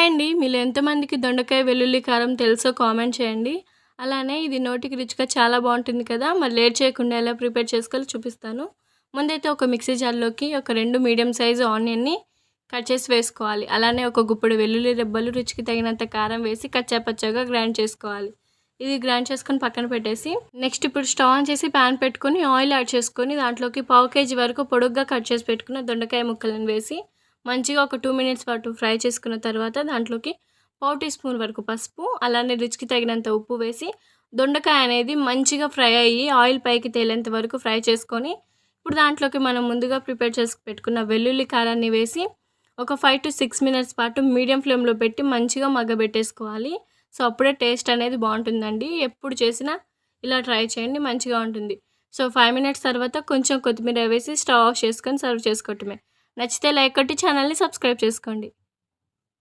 Hi అండి. మీలో ఎంతమందికి దొండకాయ వెల్లుల్లి కారం తెలుసో కామెంట్ చేయండి. అలానే ఇది నోటికి రుచిగా చాలా బాగుంటుంది కదా. మరి లేట్ చేయకుండా ఎలా ప్రిపేర్ చేసుకోవాలో చూపిస్తాను. ముందైతే ఒక మిక్సీ జార్లోకి ఒక 2 మీడియం సైజు ఆనియన్ని కట్ చేసి వేసుకోవాలి. అలానే ఒక గుప్పెడు వెల్లుల్లి రెబ్బలు, రుచికి తగినంత కారం వేసి కచ్చాపచ్చాగా గ్రైండ్ చేసుకోవాలి. ఇది గ్రైండ్ చేసుకొని పక్కన పెట్టేసి నెక్స్ట్ ఇప్పుడు స్టవ్ ఆన్ చేసి ప్యాన్ పెట్టుకొని ఆయిల్ యాడ్ చేసుకొని దాంట్లోకి 1/2 kg వరకు పొడుగ్గా కట్ చేసి పెట్టుకున్న దొండకాయ ముక్కలను వేసి మంచిగా ఒక 2 మినిట్స్ పాటు ఫ్రై చేసుకున్న తర్వాత దాంట్లోకి 1/4 టీ స్పూన్ వరకు పసుపు, అలానే రుచికి తగినంత ఉప్పు వేసి దొండకాయ అనేది మంచిగా ఫ్రై అయ్యి ఆయిల్ పైకి తేలేంత వరకు ఫ్రై చేసుకొని ఇప్పుడు దాంట్లోకి మనం ముందుగా ప్రిపేర్ చేసి పెట్టుకున్న వెల్లుల్లి కారాన్ని వేసి ఒక 5 to 6 మినిట్స్ పాటు మీడియం ఫ్లేమ్లో పెట్టి మంచిగా మగ్గబెట్టేసుకోవాలి. సో అప్పుడే టేస్ట్ అనేది బాగుంటుందండి. ఎప్పుడు చేసినా ఇలా ట్రై చేయండి, మంచిగా ఉంటుంది. సో 5 మినిట్స్ తర్వాత కొంచెం కొత్తిమీర వేసి స్టవ్ ఆఫ్ చేసుకొని సర్వ్ చేసుకోవటమే. నచ్చితే లైక్ కొట్టి ఛానల్ని సబ్స్క్రైబ్ చేసుకోండి.